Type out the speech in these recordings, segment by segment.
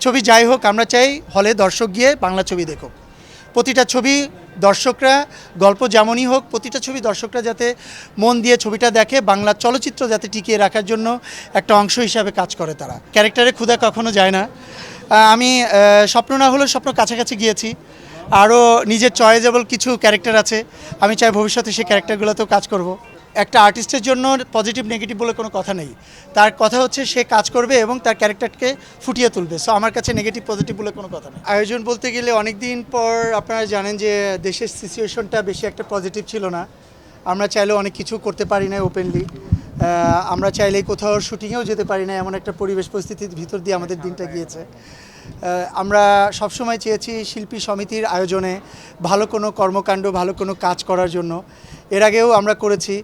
ছবি যাই হোক আমরা চাই হলে দর্শক গিয়ে বাংলা ছবি দেখুক। প্রতিটা ছবি দর্শকরা গল্প যেমনই হোক প্রতিটা ছবি দর্শকরা যাতে মন দিয়ে ছবিটা দেখে, বাংলা চলচ্চিত্র যাতে টিকিয়ে রাখার জন্য একটা অংশ হিসাবে কাজ করে তারা। ক্যারেক্টারে ক্ষুধা কখনো যায় না। আমি স্বপ্ন না হলেও স্বপ্ন কাছাকাছি গিয়েছি। আরও নিজের চয়েজেবল কিছু ক্যারেক্টার আছে, আমি চাই ভবিষ্যতে সেই ক্যারেক্টারগুলোতেও কাজ করব। একটা আর্টিস্টের জন্য পজিটিভ নেগেটিভ বলে কোনো কথা নেই, তার কথা হচ্ছে সে কাজ করবে এবং তার ক্যারেক্টারকে ফুটিয়ে তুলবে। সো আমার কাছে নেগেটিভ পজিটিভ বলে কোনো কথা নেই। আয়োজন বলতে গেলে অনেক দিন পর আপনারা জানেন যে দেশের সিচুয়েশনটা বেশি একটা পজিটিভ ছিল না। আমরা চাইলেও অনেক কিছু করতে পারি না ওপেনলি, আমরা চাইলেই কোথাও শুটিংয়েও যেতে পারি না, এমন একটা পরিবেশ পরিস্থিতির ভিতর দিয়ে আমাদের দিনটা গিয়েছে। আমরা সবসময় চেয়েছি শিল্পী সমিতির আয়োজনে ভালো কোনো কর্মকাণ্ড, ভালো কোনো কাজ করার জন্য। এর আগেও আমরা করেছি,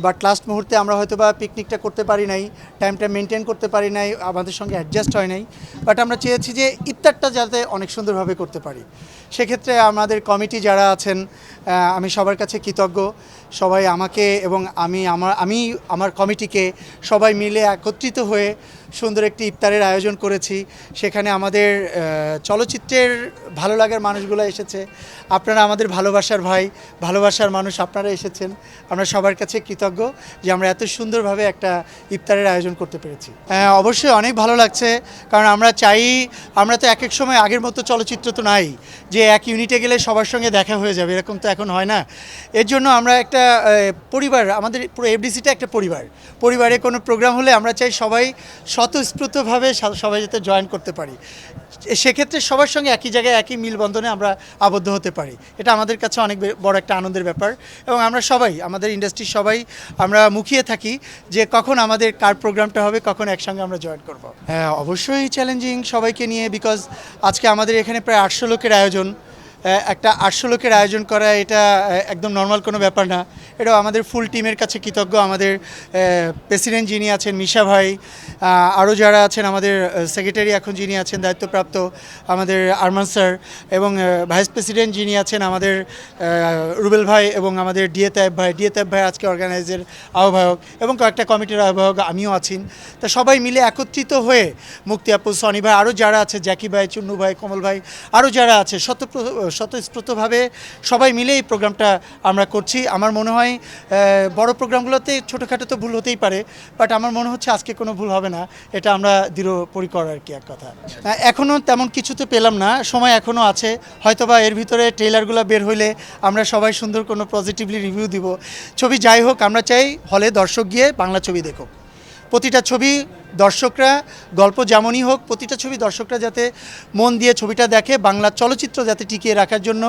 বাট লাস্ট মুহূর্তে আমরা হয়তো বা পিকনিকটা করতে পারি নাই, টাইমটা মেনটেন করতে পারি নাই, আমাদের সঙ্গে অ্যাডজাস্ট হয় নাই। বাট আমরা চেয়েছি যে ইফতারটা যাতে অনেক সুন্দরভাবে করতে পারি। সেক্ষেত্রে আমাদের কমিটি যারা আছেন, আমি সবার কাছে কৃতজ্ঞ। সবাই আমাকে এবং আমি আমার কমিটিকে সবাই মিলে একত্রিত হয়ে সুন্দর একটি ইফতারের আয়োজন করেছি। সেখানে আমাদের চলচ্চিত্রের ভালো লাগার মানুষগুলো এসেছে, আপনারা আমাদের ভালোবাসার ভাই, ভালোবাসার মানুষ, আপনারা এসেছেন। আমরা সবার কাছে কৃতজ্ঞ যে আমরা এত সুন্দরভাবে একটা ইফতারের আয়োজন করতে পেরেছি। অবশ্যই অনেক ভালো লাগছে, কারণ আমরা তো এক এক সময় আগের মতো চলচ্চিত্র তো নাই যে এক ইউনিটে গেলে সবার সঙ্গে দেখা হয়ে যাবে, এরকম তো এখন হয় না। এর জন্য আমরা একটা পরিবার, আমাদের পুরো এফডিসিটা একটা পরিবারে কোনো প্রোগ্রাম হলে আমরা চাই সবাই স্বতঃস্ফূর্তভাবে সবাই যাতে জয়েন করতে পারি। সেক্ষেত্রে সবার সঙ্গে একই জায়গায় একই মিলবন্ধনে আমরা আবদ্ধ হতে পারি, এটা আমাদের কাছে অনেক বড় একটা আনন্দের ব্যাপার। এবং আমরা সবাই, আমাদের ইন্ডাস্ট্রির সবাই আমরা মুখিয়ে থাকি যে কখন আমাদের কার প্রোগ্রামটা হবে, কখন একসঙ্গে আমরা জয়েন করব। হ্যাঁ, অবশ্যই চ্যালেঞ্জিং সবাইকে নিয়ে, বিকজ আজকে আমাদের এখানে প্রায় 800 লোকের আয়োজন। একটা 800 লোকের আয়োজন করা এটা একদম নর্মাল কোনো ব্যাপার না। এটাও আমাদের ফুল টিমের কাছে কৃতজ্ঞ। আমাদের প্রেসিডেন্ট যিনি আছেন মিশা ভাই, আরও যারা আছেন আমাদের সেক্রেটারি এখন যিনি আছেন দায়িত্বপ্রাপ্ত আমাদের আরমান স্যার, এবং ভাইস প্রেসিডেন্ট যিনি আছেন আমাদের রুবেল ভাই, এবং আমাদের ডিএ তায়েব ভাই আজকে অর্গানাইজের আহ্বায়ক, এবং কয়েকটা কমিটির আহ্বায়ক আমিও আছি। তা সবাই মিলে একত্রিত হয়ে মুক্তি আপু, সনি ভাই, আরও যারা আছে, জ্যাকি ভাই, চুন্নু ভাই, কমল ভাই, আরও যারা আছে, স্বতঃস্ফূর্তভাবে সবাই মিলে এই প্রোগ্রামটা আমরা করছি। আমার মনে হয় বড় প্রোগ্রামগুলোতে ছোটোখাটো তো ভুল হতেই পারে, বাট আমার মনে হচ্ছে আজকে কোনো ভুল হবে না, এটা আমরা দৃঢ় পরিকর আর কি এক কথা। এখনও তেমন কিছুতে পেলাম না, সময় এখনও আছে, হয়তোবা এর ভিতরে ট্রেলারগুলো বের হইলে আমরা সবাই সুন্দর কোনো পজিটিভলি রিভিউ দিব। ছবি যাই হোক আমরা চাই হলে দর্শক গিয়ে বাংলা ছবি দেখুক। প্রতিটা ছবি দর্শকরা গল্প যেমনই হোক প্রতিটা ছবি দর্শকরা যাতে মন দিয়ে ছবিটা দেখে, বাংলা চলচ্চিত্র যাতে টিকিয়ে রাখার জন্য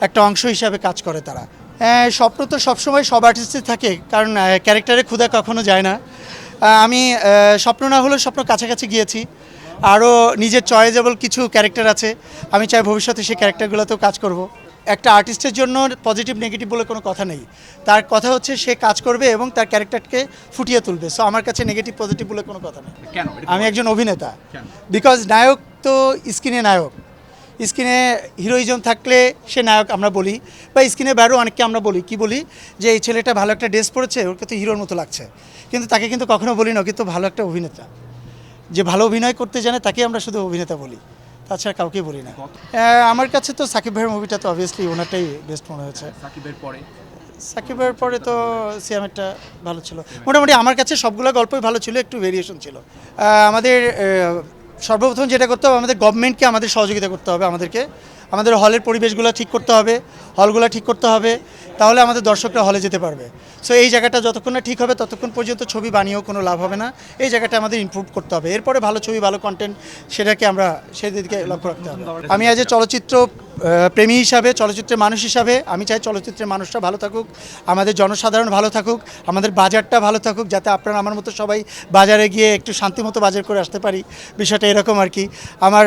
একটা অংশ হিসাবে কাজ করে তারা। স্বপ্ন তো সবসময় সব আর্টিস্টের থাকে, কারণ ক্যারেক্টারে ক্ষুধা কখনো যায় না। আমি স্বপ্ন না হলেও স্বপ্ন কাছাকাছি গিয়েছি। আরও নিজের চয়েজেবল কিছু ক্যারেক্টার আছে, আমি চাই ভবিষ্যতে সেই ক্যারেক্টারগুলোতেও কাজ করব। একটা আর্টিস্টের জন্য পজিটিভ নেগেটিভ বলে কোনো কথা নেই, তার কথা হচ্ছে সে কাজ করবে এবং তার ক্যারেক্টারকে ফুটিয়ে তুলবে। সো আমার কাছে নেগেটিভ পজিটিভ বলে কোনো কথা নেই। আমি একজন অভিনেতা, বিকজ নায়ক তো স্ক্রিনে নায়ক, স্ক্রিনে হিরোইজম থাকলে সে নায়ক আমরা বলি, বা স্ক্রিনে বাইরেও অনেককে আমরা বলি যে এই ছেলেটা ভালো একটা ড্রেস পরেছে, ওকে তো হিরোর মতো লাগছে, কিন্তু তাকে কিন্তু কখনো বলি না কিন্তু ভালো একটা অভিনেতা। যে ভালো অভিনয় করতে জানে তাকে আমরা শুধু অভিনেতা বলি, তাছাড়া কাউকে বলি না। আমার কাছে তো সাকিব ভাইয়ের মুভিটা তো অবভিয়াসলি ওনারটাই বেস্ট মনে হয়েছে। সাকিবের পরে তো সিয়ামেরটা ভালো ছিল। মোটামুটি আমার কাছে সবগুলো গল্পই ভালো ছিল, একটু ভেরিয়েশন ছিল। আমাদের সর্বপ্রথম যেটা করতে হবে, আমাদের গভর্নমেন্টকে আমাদের সহযোগিতা করতে হবে, আমাদের হলের পরিবেশগুলো ঠিক করতে হবে, হলগুলো ঠিক করতে হবে, তাহলে আমাদের দর্শকরা হলে যেতে পারবে। সো এই জায়গাটা যতক্ষণ না ঠিক হবে ততক্ষণ পর্যন্ত ছবি বানিয়েও কোনো লাভ হবে না। এই জায়গাটা আমাদের ইমপ্রুভ করতে হবে, এরপরে ভালো ছবি, ভালো কন্টেন্ট, সেটাকে আমরা সেদিকে লক্ষ্য রাখতে হবে। আমি আজ চলচ্চিত্র প্রেমী হিসাবে, চলচ্চিত্রের মানুষ হিসাবে আমি চাই চলচ্চিত্রের মানুষরা ভালো থাকুক, আমাদের জনসাধারণ ভালো থাকুক, আমাদের বাজারটা ভালো থাকুক, যাতে আপনারা আমার মতো সবাই বাজারে গিয়ে একটু শান্তিমতো বাজার করে আসতে পারি। বিষয়টা এরকম আর কি। আমার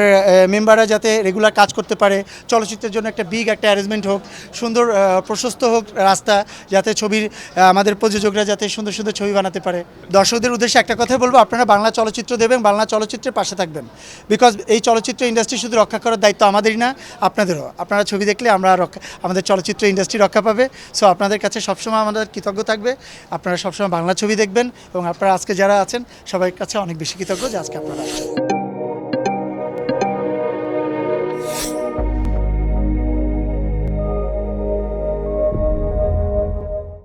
মেম্বাররা যাতে রেগুলার কাজ করতে পারে, চলচ্চিত্রের জন্য একটা বিগ একটা অ্যারেঞ্জমেন্ট হোক, সুন্দর প্রশস্ত হোক রাস্তা, যাতে ছবির আমাদের প্রযোজকরা যাতে সুন্দর সুন্দর ছবি বানাতে পারে। দর্শকদের উদ্দেশ্যে একটা কথা বলবো, আপনারা বাংলা চলচ্চিত্র দেবেন, বাংলা চলচ্চিত্রের পাশে থাকবেন, বিকজ এই চলচ্চিত্র ইন্ডাস্ট্রি শুধু রক্ষা করার দায়িত্ব আমাদেরই না, আপনাদেরও। আপনারা ছবি দেখলে আমাদের চলচ্চিত্র ইন্ডাস্ট্রি রক্ষা পাবে। সো আপনাদের কাছে সবসময় আমাদের কৃতজ্ঞ থাকবে, আপনারা সবসময় বাংলা ছবি দেখবেন, এবং আপনারা আজকে যারা আছেন সবার কাছে অনেক বেশি কৃতজ্ঞ যে আজকে আপনারা আসছেন।